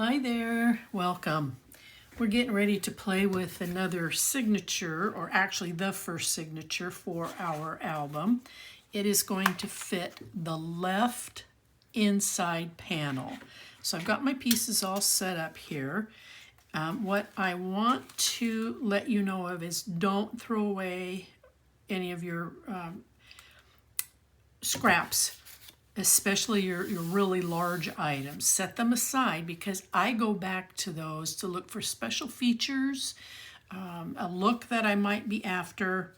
Hi there, welcome. We're getting ready to play with another signature, or actually the first signature for our album. It is going to fit the left inside panel. So I've got my pieces all set up here. What I want to let you know of is don't throw away any of your scraps, especially your really large items. Set them aside because I go back to those to look for special features, a look that I might be after.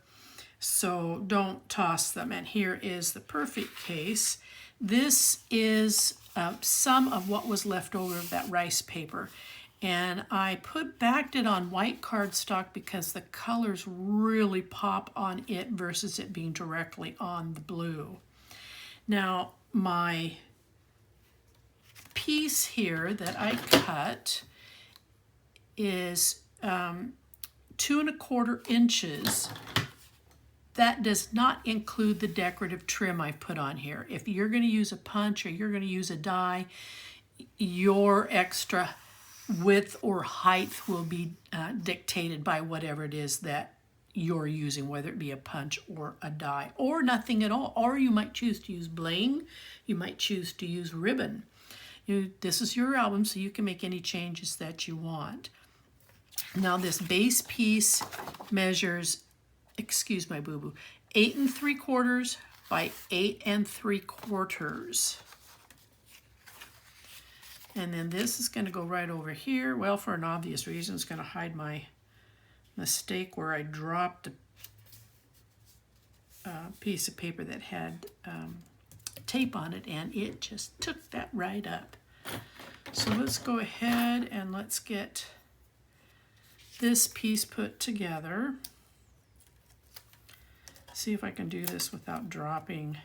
So don't toss them. And here is the perfect case. This is some of what was left over of that rice paper. And I backed it on white cardstock because the colors really pop on it versus it being directly on the blue. Now, my piece here that I cut is 2 1/4 inches. That does not include the decorative trim I put on here. If you're going to use a punch or you're going to use a die, your extra width or height will be dictated by whatever it is that you're using, whether it be a punch or a die, or nothing at all. Or you might choose to use bling, you might choose to use ribbon. This is your album, so you can make any changes that you want. Now this base piece measures, excuse my boo-boo, 8 3/4 by 8 3/4. And then this is going to go right over here. Well, for an obvious reason, it's going to hide my mistake where I dropped a piece of paper that had tape on it, and it just took that right up. So let's go ahead and let's get this piece put together. See if I can do this without dropping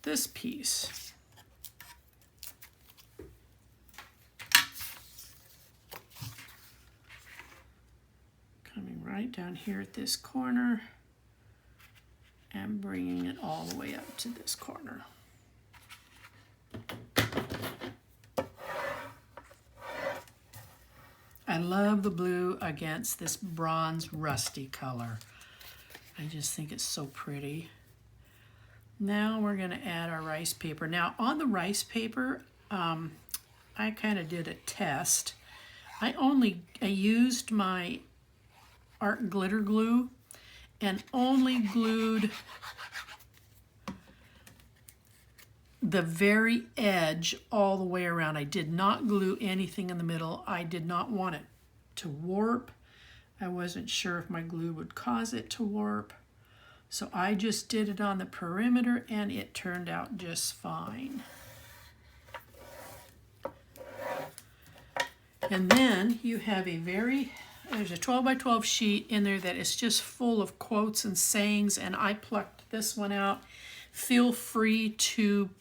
this piece. Coming right down here at this corner and bringing it all the way up to this corner. I love the blue against this bronze rusty color. I just think it's so pretty. Now we're going to add our rice paper. Now on the rice paper, I kind of did a test. I used my art glitter glue and only glued the very edge all the way around. I did not glue anything in the middle. I did not want it to warp. I wasn't sure if my glue would cause it to warp. So I just did it on the perimeter and it turned out just fine. And then you have there's a 12 by 12 sheet in there that is just full of quotes and sayings, and I plucked this one out. Feel free to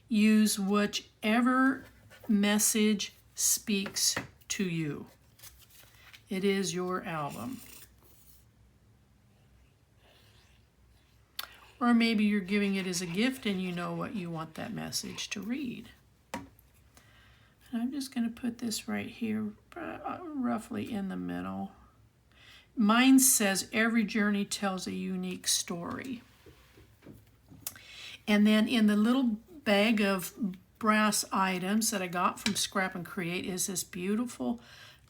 use whichever message speaks to you. It is your album. Or maybe you're giving it as a gift and you know what you want that message to read. And I'm just going to put this right here, roughly in the middle. Mine says, every journey tells a unique story. And then in the little bag of brass items that I got from Scrap and Create is this beautiful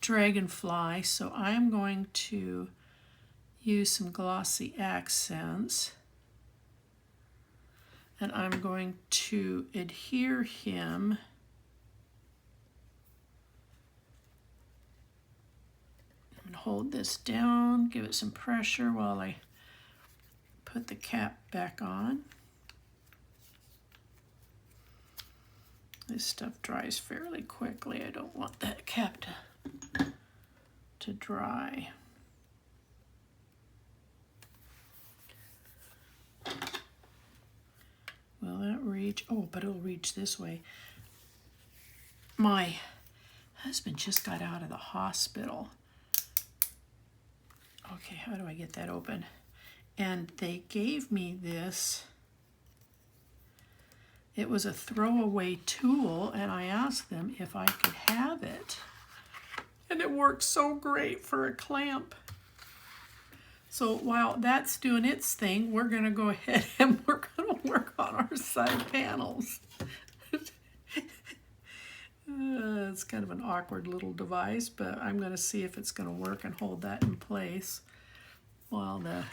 dragonfly. So I'm going to use some glossy accents. And I'm going to adhere him and hold this down, give it some pressure while I put the cap back on. This stuff dries fairly quickly. I don't want that cap to dry. Will that reach? Oh, but it'll reach this way. My husband just got out of the hospital. Okay, how do I get that open? And they gave me this It was a throwaway tool, and I asked them if I could have it. And it worked so great for a clamp. So while that's doing its thing, we're going to go ahead and we're going to work on our side panels. It's kind of an awkward little device, but I'm going to see if it's going to work and hold that in place while the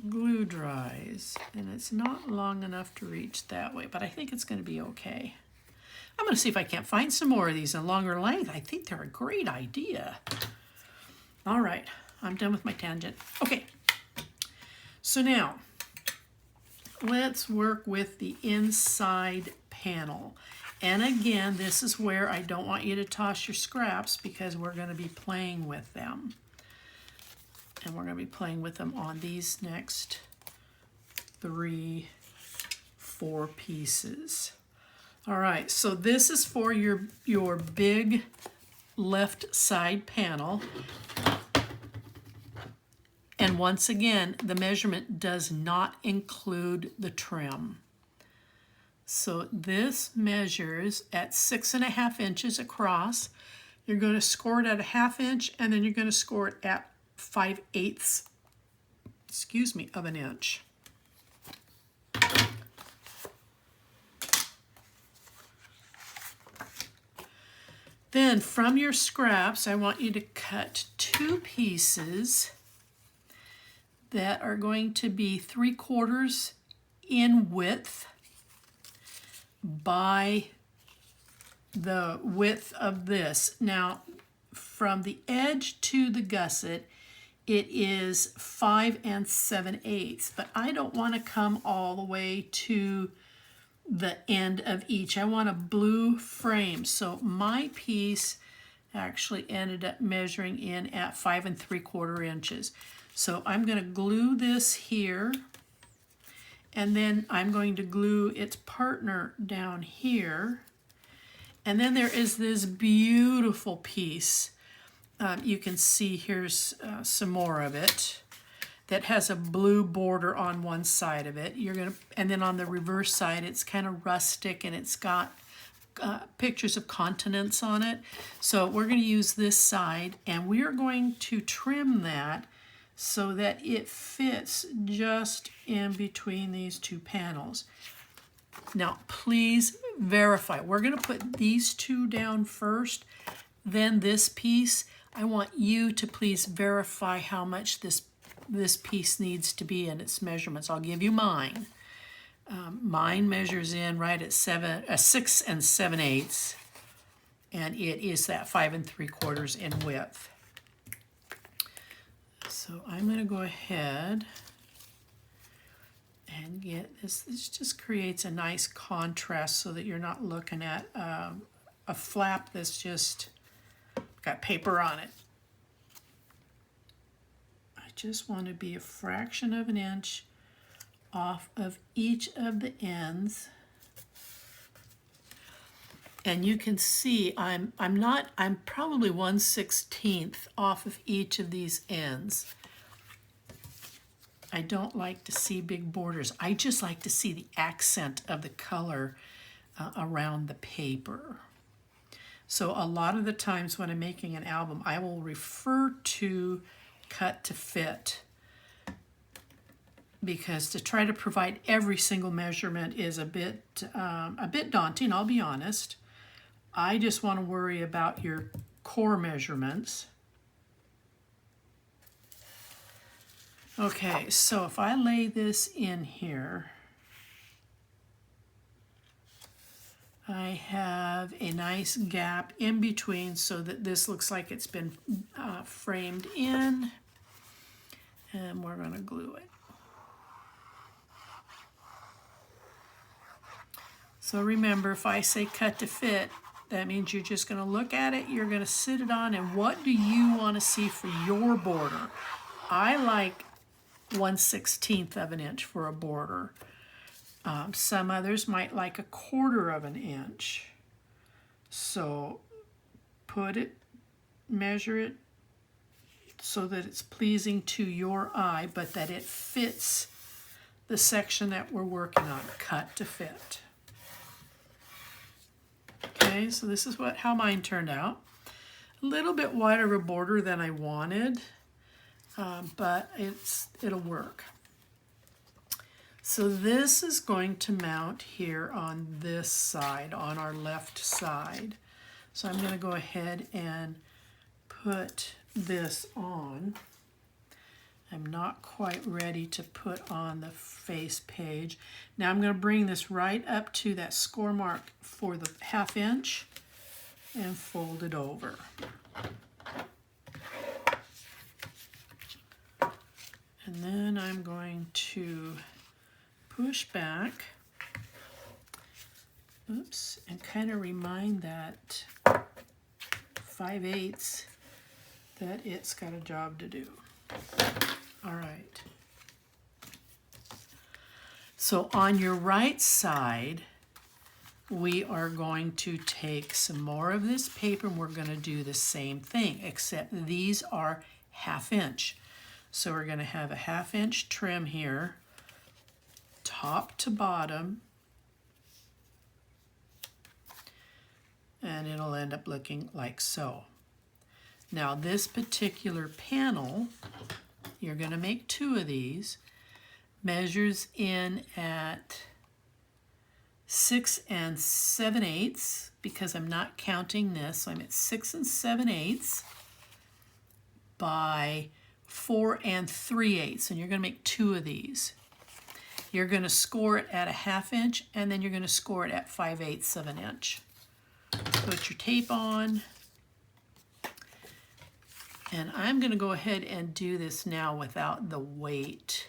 glue dries. And it's not long enough to reach that way, but I think it's going to be okay. I'm going to see if I can't find some more of these in longer length. I think they're a great idea. All right, I'm done with my tangent. Okay, so now let's work with the inside panel. And again, this is where I don't want you to toss your scraps because we're going to be playing with them. And we're going to be playing with them on these next 3, 4 pieces. All right, so this is for your big left side panel. And once again, the measurement does not include the trim. So this measures at 6.5 inches across. You're going to score it at a 1/2 inch, and then you're going to score it at 5/8 of an inch. Then from your scraps, I want you to cut 2 pieces that are going to be 3/4 in width by the width of this. Now, from the edge to the gusset, it is 5 7/8, but I don't want to come all the way to the end of each. I want a blue frame. So my piece actually ended up measuring in at 5 3/4 inches. So I'm going to glue this here, and then I'm going to glue its partner down here. And then there is this beautiful piece. You can see here's some more of it that has a blue border on one side of it. And then on the reverse side, it's kind of rustic and it's got pictures of continents on it. So we're going to use this side, and we are going to trim that so that it fits just in between these 2 panels. Now, please verify. We're going to put these 2 down first, then this piece. I want you to please verify how much this piece needs to be in its measurements. I'll give you mine. Mine measures in right at 6 7/8, and it is that 5 3/4 in width. So I'm going to go ahead and get this. This just creates a nice contrast so that you're not looking at a flap that's just got paper on it. I just want to be a fraction of an inch off of each of the ends. And you can see I'm probably 1/16 off of each of these ends. I don't like to see big borders. I just like to see the accent of the color around the paper. So a lot of the times when I'm making an album, I will refer to cut to fit, because to try to provide every single measurement is a bit daunting, I'll be honest. I just want to worry about your core measurements. Okay, so if I lay this in here, I have a nice gap in between so that this looks like it's been framed in, and we're going to glue it. So remember, if I say cut to fit, that means you're just going to look at it, you're going to sit it on, and what do you want to see for your border? I like 1/16 of an inch for a border. Some others might like 1/4 of an inch. So measure it so that it's pleasing to your eye, but that it fits the section that we're working on, cut to fit. Okay, so this is how mine turned out. A little bit wider of a border than I wanted, but it'll work. So this is going to mount here on this side, on our left side. So I'm going to go ahead and put this on. I'm not quite ready to put on the face page. Now I'm going to bring this right up to that score mark for the 1/2 inch and fold it over. And then I'm going to push back, oops, and kind of remind that 5/8 that it's got a job to do. All right. So on your right side, we are going to take some more of this paper and we're going to do the same thing, except these are 1/2 inch. So we're going to have a 1/2 inch trim here, top to bottom, and it'll end up looking like so. Now this particular panel, you're going to make 2 of these, measures in at 6 7/8 because I'm not counting this, so I'm at 6 7/8 by 4 3/8, and you're going to make 2 of these. You're going to score it at a 1/2 inch, and then you're going to score it at 5/8 of an inch. Put your tape on. And I'm going to go ahead and do this now without the weight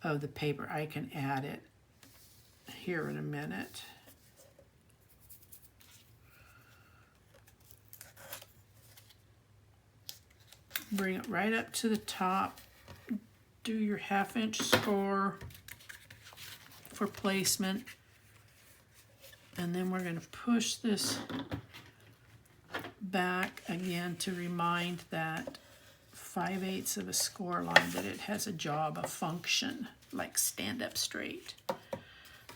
of the paper. I can add it here in a minute. Bring it right up to the top. Do your 1/2 inch score for placement. And then we're going to push this back again to remind that 5/8 of a score line that it has a job, a function, like stand up straight.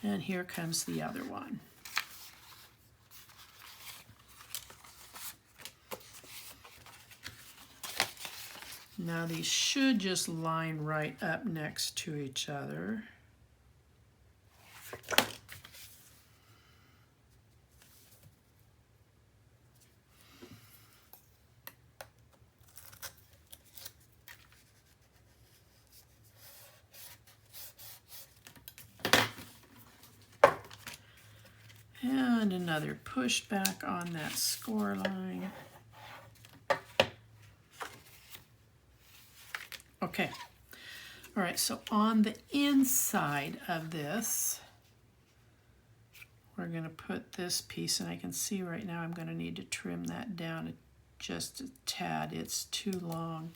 And here comes the other one. Now these should just line right up next to each other. And another push back on that score line. Okay, all right, so on the inside of this, we're going to put this piece, and I can see right now I'm going to need to trim that down just a tad. It's too long.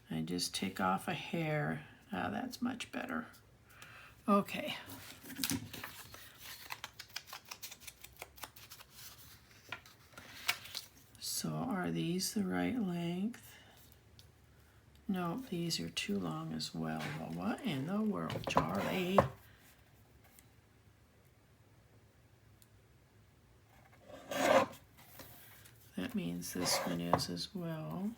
I just take off a hair. Oh, that's much better. Okay. So are these the right length? No, these are too long as well. Well, what in the world, Charlie? That means this one is as well.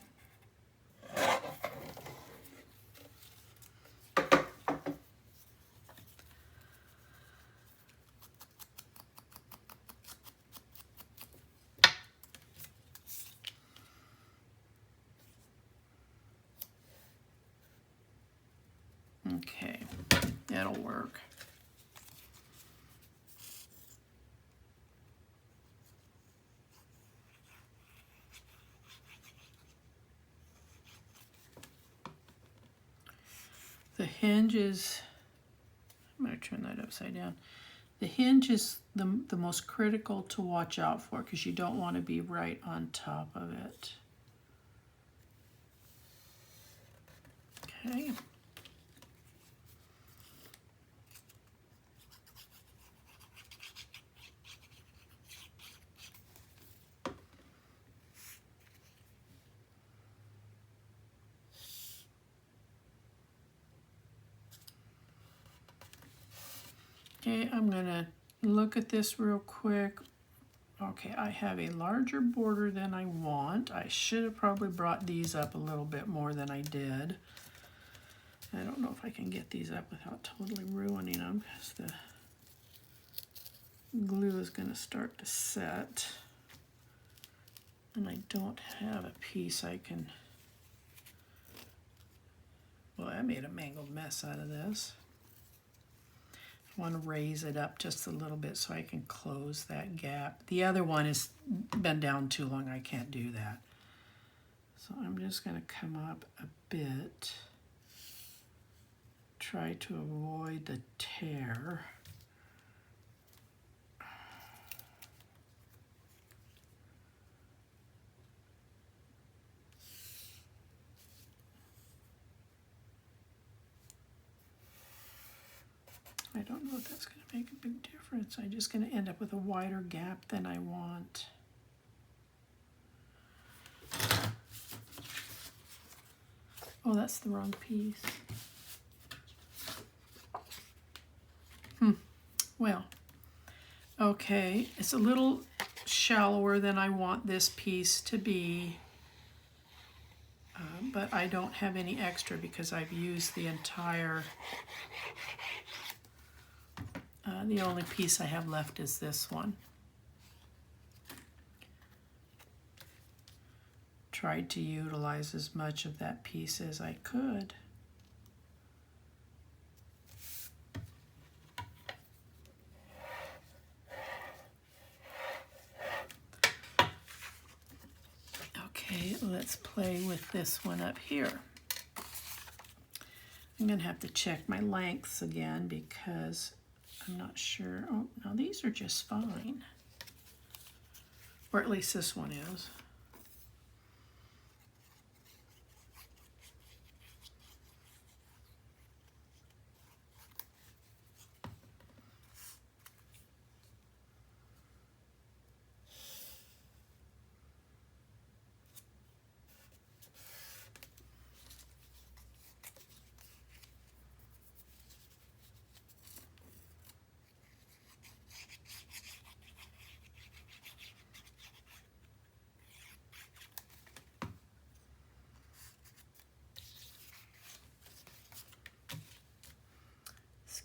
Okay, that'll work. The hinge is, I'm going to turn that upside down. The hinge is the most critical to watch out for because you don't want to be right on top of it. Okay. Okay, I'm gonna look at this real quick. Okay, I have a larger border than I want. I should have probably brought these up a little bit more than I did. I don't know if I can get these up without totally ruining them, because the glue is going to start to set. And I don't have a piece I can... Well, I made a mangled mess out of this. I want to raise it up just a little bit so I can close that gap. The other one has been down too long. I can't do that. So I'm just going to come up a bit. Try to avoid the tear. I don't know if that's going to make a big difference. I'm just going to end up with a wider gap than I want. Oh, that's the wrong piece. Well, okay, it's a little shallower than I want this piece to be, but I don't have any extra because I've used the entire, the only piece I have left is this one. Tried to utilize as much of that piece as I could. Okay, let's play with this one up here. I'm going to have to check my lengths again because I'm not sure. Oh, no, these are just fine. Or at least this one is.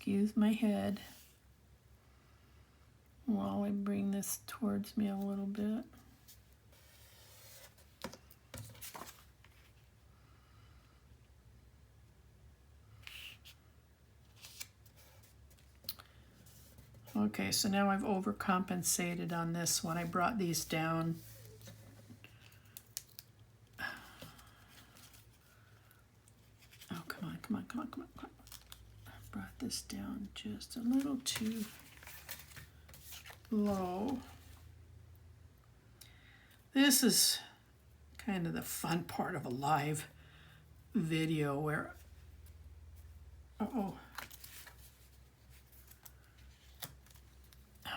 Excuse my head while I bring this towards me a little bit. Okay, so now I've overcompensated on this one. I brought these down. Oh, come on, come on, come on, come on, come on. Brought this down just a little too low. This is kind of the fun part of a live video where, oh,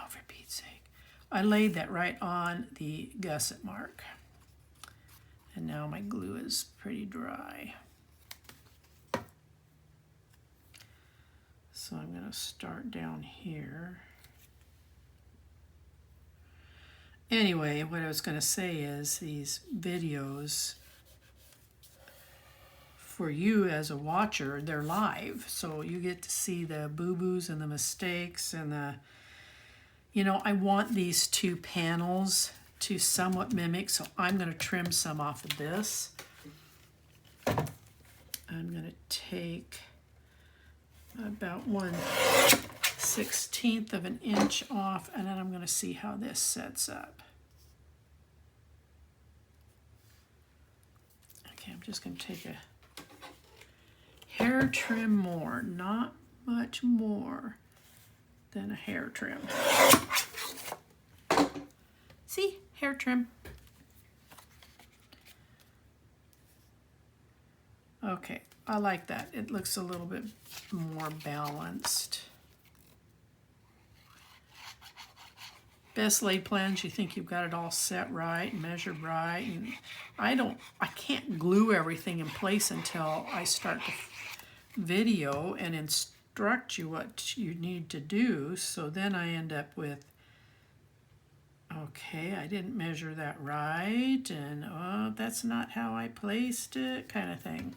for Pete's sake. I laid that right on the gusset mark. And now my glue is pretty dry. So I'm going to start down here. Anyway, what I was going to say is these videos, for you as a watcher, they're live. So you get to see the boo-boos and the mistakes and the, you know, I want these two panels to somewhat mimic, so I'm going to trim some off of this. I'm going to take about 1/16 of an inch off, and then I'm going to see how this sets up. Okay, I'm just going to take a hair trim more, not much more than a hair trim. See, hair trim. Okay, I like that. It looks a little bit more balanced. Best laid plans, you think you've got it all set right, measured right, and I can't glue everything in place until I start the video and instruct you what you need to do. So then I end up with, okay, I didn't measure that right, and oh, that's not how I placed it, kind of thing.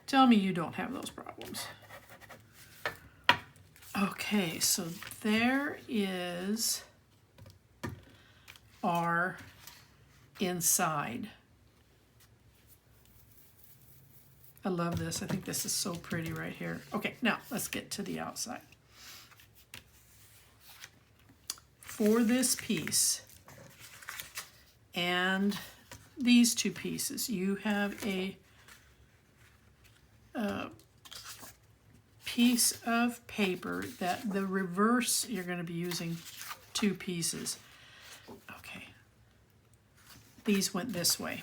Tell me you don't have those problems. Okay, so there is our inside. I love this. I think this is so pretty right here. Okay, now let's get to the outside. For this piece and these two pieces, you have a piece of paper that the reverse, you're going to be using two pieces. Okay, these went this way.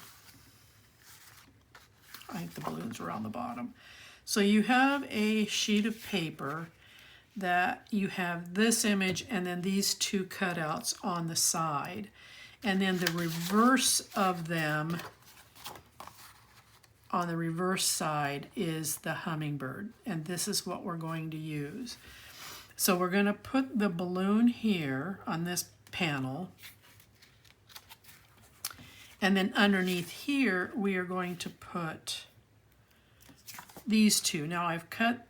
I think the balloons were on the bottom. So you have a sheet of paper that you have this image and then these two cutouts on the side. And then the reverse of them, on the reverse side, is the hummingbird. And this is what we're going to use. So we're going to put the balloon here on this panel. And then underneath here, we are going to put these two. Now I've cut,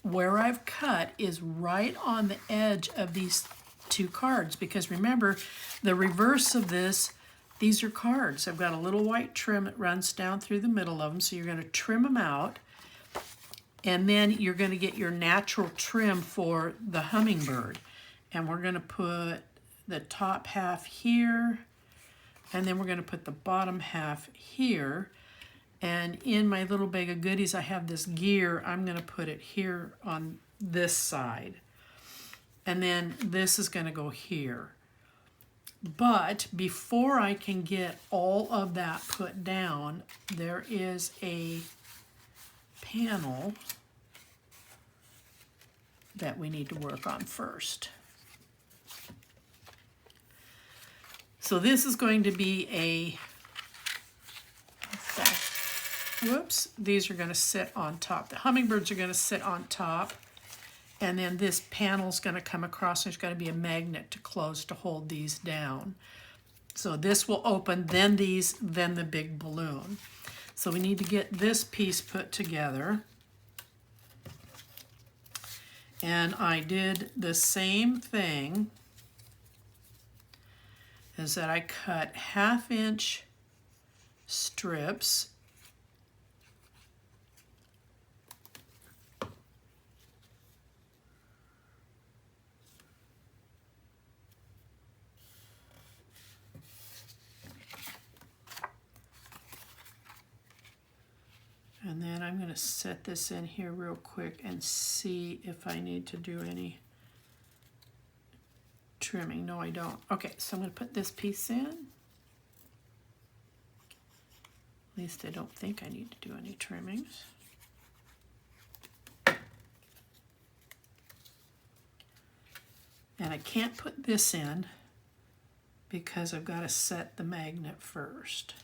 where I've cut is right on the edge of these two cards, because remember, the reverse of this, these are cards. I've got a little white trim that runs down through the middle of them, so you're going to trim them out, and then you're going to get your natural trim for the hummingbird. And we're going to put the top half here, and then we're going to put the bottom half here. And in my little bag of goodies, I have this gear. I'm going to put it here on this side. And then this is going to go here. But before I can get all of that put down, there is a panel that we need to work on first. So this is going to be a, whoops, these are going to sit on top. The hummingbirds are going to sit on top. And then this panel's going to come across. There's going to be a magnet to close to hold these down. So this will open, then these, then the big balloon. So we need to get this piece put together. And I did the same thing, is that I cut 1/2 inch strips. And then I'm going to set this in here real quick and see if I need to do any trimming. No, I don't. Okay, so I'm going to put this piece in. At least I don't think I need to do any trimmings. And I can't put this in because I've got to set the magnet first.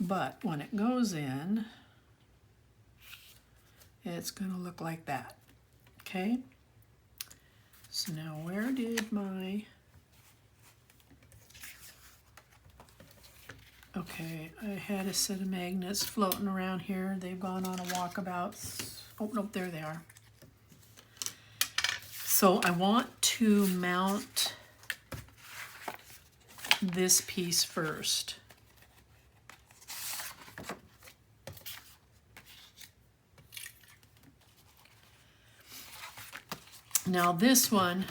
But when it goes in, it's going to look like that. Okay? So now where did my... Okay, I had a set of magnets floating around here. They've gone on a walkabout. Oh, nope, there they are. So I want to mount this piece first. Now this one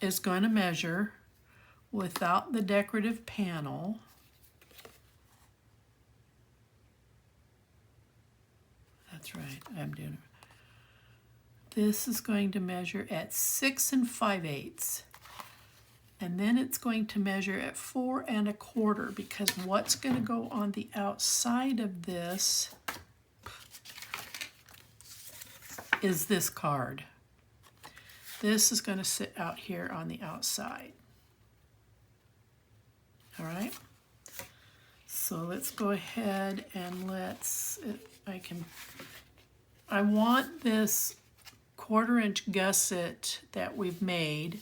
is going to measure without the decorative panel. That's right, I'm doing it. This is going to measure at 6 5/8. And then it's going to measure at 4 1/4, because what's going to go on the outside of this is this card. This is going to sit out here on the outside. All right? So let's go ahead and I want this 1/4 inch gusset that we've made,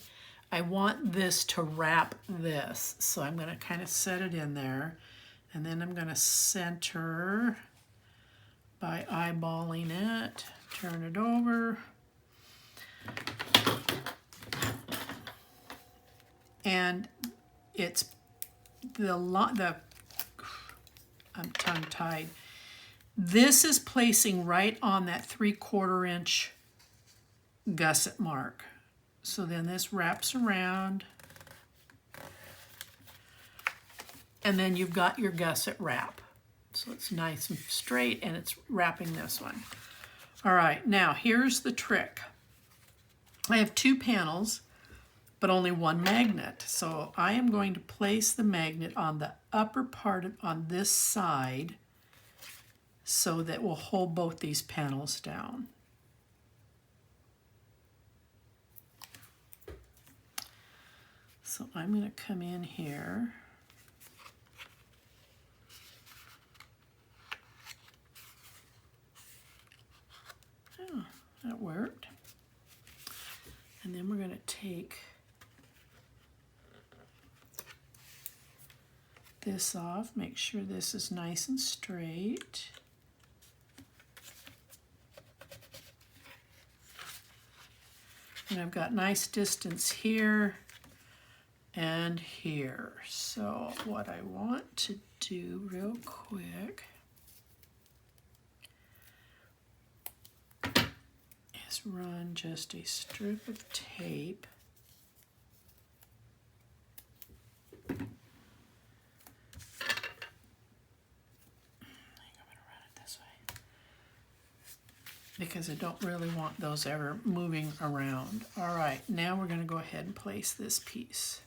I want this to wrap this. So I'm going to kind of set it in there, and then I'm going to center by eyeballing it, turn it over, and it's I'm tongue-tied. This is placing right on that 3/4 inch gusset mark. So then this wraps around, and then you've got your gusset wrap. So it's nice and straight, and it's wrapping this one. All right, now here's the trick. I have 2 panels, but only 1 magnet. So I am going to place the magnet on the upper part on this side so that we'll hold both these panels down. So I'm going to come in here. Oh, that worked. And then we're going to take this off, make sure this is nice and straight. And I've got nice distance here and here. So what I want to do real quick is run just a strip of tape because I don't really want those ever moving around. All right, now we're going to go ahead and place this piece.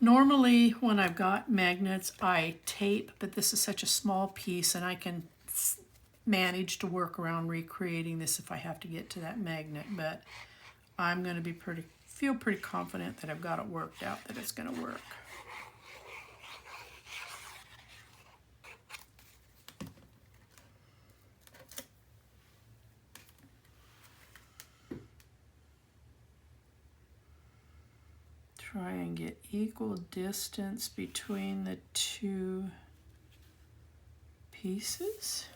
Normally, when I've got magnets, I tape, but this is such a small piece, and I can manage to work around recreating this if I have to get to that magnet, but I'm going to feel pretty confident that I've got it worked out, that it's going to work. Try and get equal distance between the 2 pieces.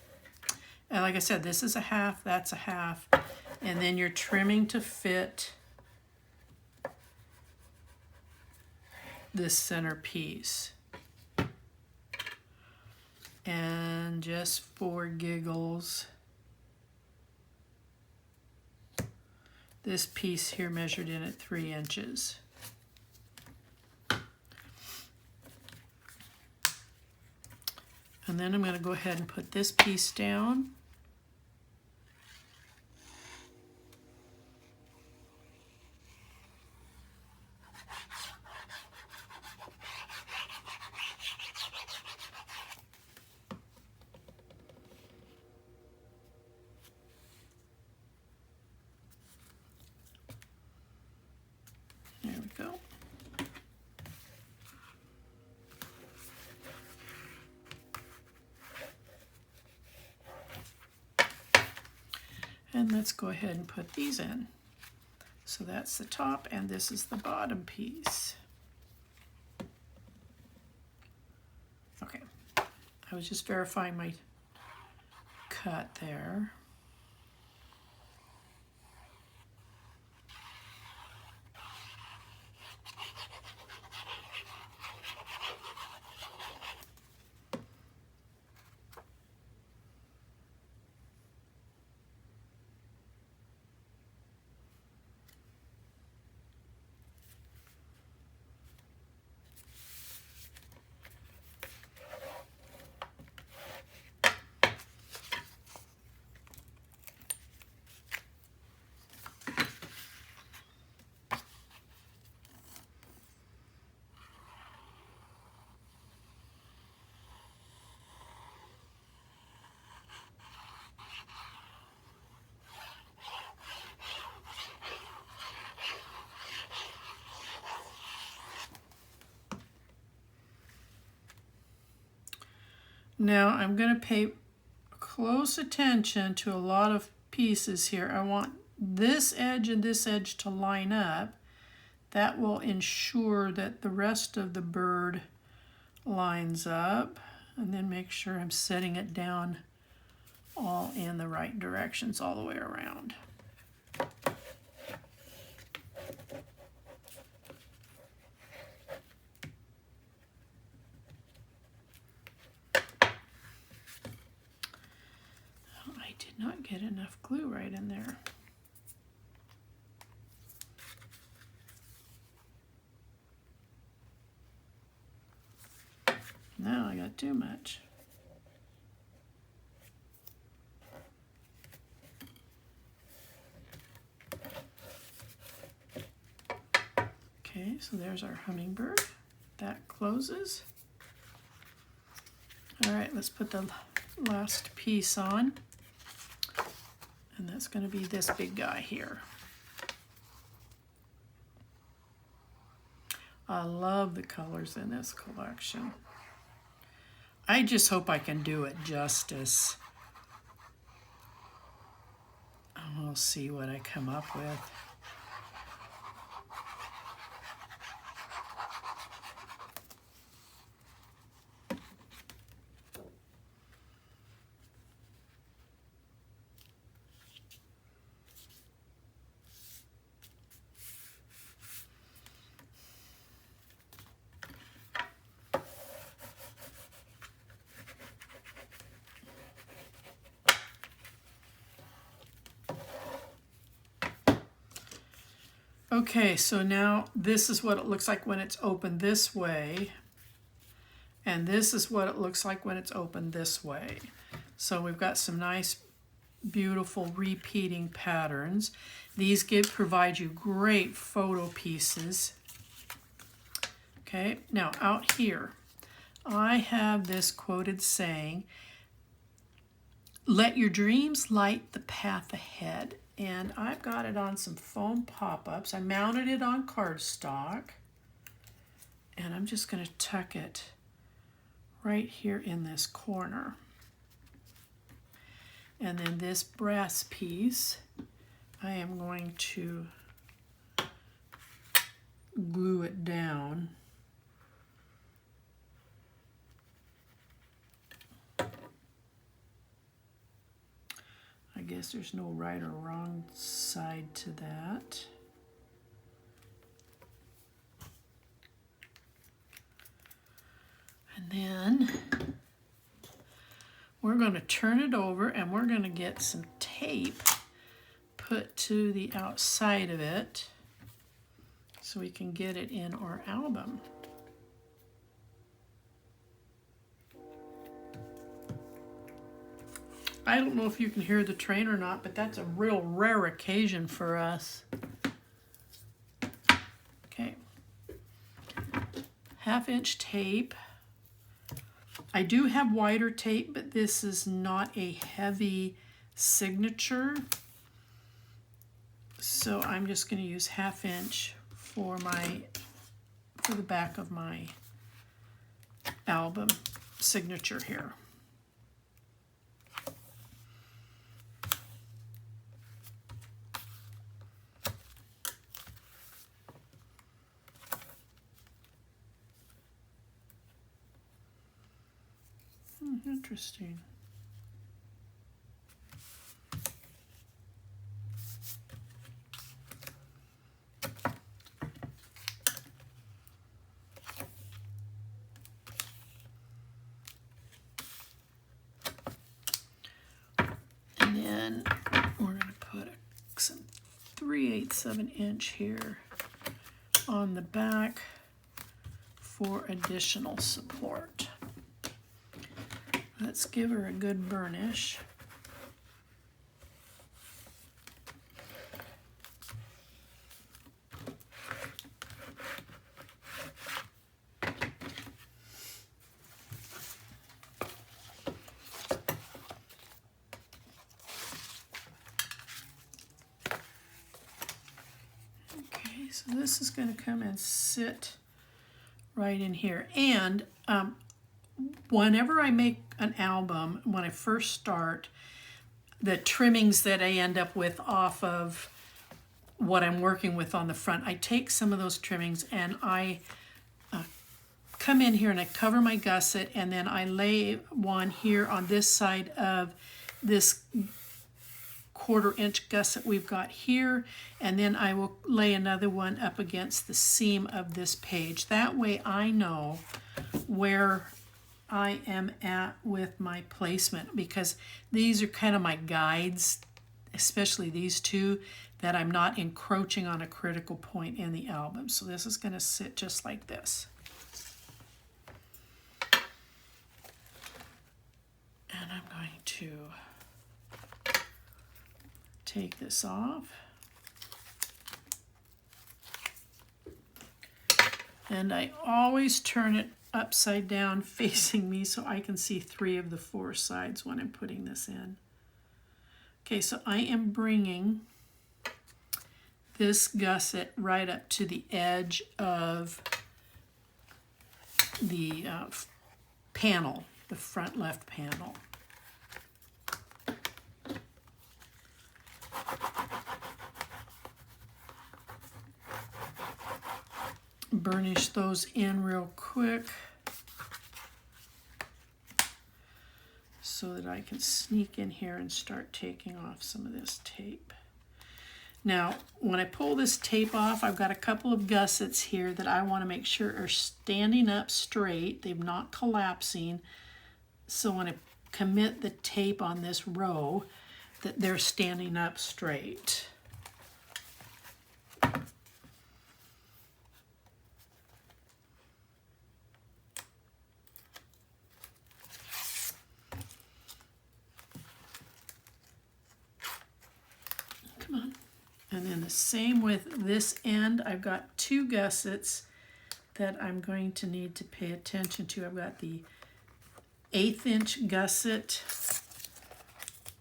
And like I said, this is a half, that's a half, and then you're trimming to fit this center piece. And just for giggles, this piece here measured in at 3 inches. And then I'm going to go ahead and put this piece down. There we go. And let's go ahead and put these in. So that's the top, and this is the bottom piece. Okay, I was just verifying my cut there. Now I'm going to pay close attention to a lot of pieces here. I want this edge and this edge to line up. That will ensure that the rest of the bird lines up, and then make sure I'm setting it down all in the right directions all the way around. I did not get enough glue right in there. Now I got too much. Okay, so there's our hummingbird. That closes. All right, let's put the last piece on. And that's going to be this big guy here. I love the colors in this collection. I just hope I can do it justice. We'll see what I come up with. Okay, so now this is what it looks like when it's open this way, and this is what it looks like when it's open this way. So we've got some nice, beautiful repeating patterns. These provide you great photo pieces. Okay, now out here, I have this quoted saying, "Let your dreams light the path ahead." And I've got it on some foam pop-ups. I mounted it on cardstock. And I'm just going to tuck it right here in this corner. And then this brass piece, I am going to glue it down. I guess there's no right or wrong side to that. And then we're going to turn it over and we're going to get some tape put to the outside of it so we can get it in our album. I don't know if you can hear the train or not, but that's a real rare occasion for us. Okay. 1/2-inch tape. I do have wider tape, but this is not a heavy signature. So I'm just going to use 1/2-inch for the back of my album signature here. Interesting. And then we're going to put some 3/8 of an inch here on the back for additional support. Let's give her a good burnish. Okay, so this is going to come and sit right in here. And whenever I make an album, when I first start, the trimmings that I end up with off of what I'm working with on the front, I take some of those trimmings and I come in here and I cover my gusset, and then I lay one here on this side of this 1/4 inch gusset we've got here, and then I will lay another one up against the seam of this page. That way I know where I am at with my placement, because these are kind of my guides, especially these two, that I'm not encroaching on a critical point in the album. So this is going to sit just like this. And I'm going to take this off. And I always turn it upside down facing me so I can see 3 of the 4 sides when I'm putting this in. Okay, so I am bringing this gusset right up to the edge of the panel, the front left panel. Burnish those in real quick so that I can sneak in here and start taking off some of this tape. Now, when I pull this tape off, I've got a couple of gussets here that I want to make sure are standing up straight. They're not collapsing. So when I commit the tape on this row, that they're standing up straight. Come on. And then the same with this end. I've got 2 gussets that I'm going to need to pay attention to. I've got the 1/8 inch gusset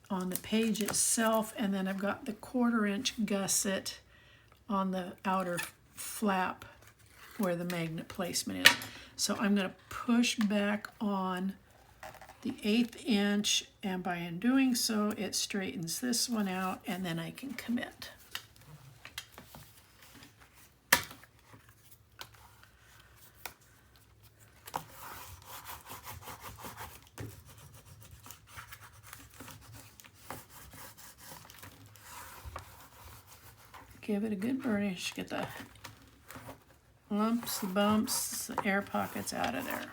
on the page itself, and then I've got the 1/4 inch gusset on the outer flap where the magnet placement is. So I'm going to push back on the 1/8 inch, and by doing so it straightens this one out, and then I can commit. Give it a good burnish, get the lumps, the bumps, the air pockets out of there.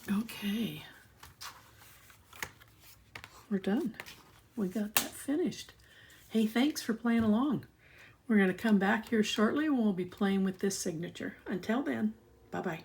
Okay, we're done. We got that finished. Hey, thanks for playing along. We're going to come back here shortly and we'll be playing with this signature. Until then, bye-bye.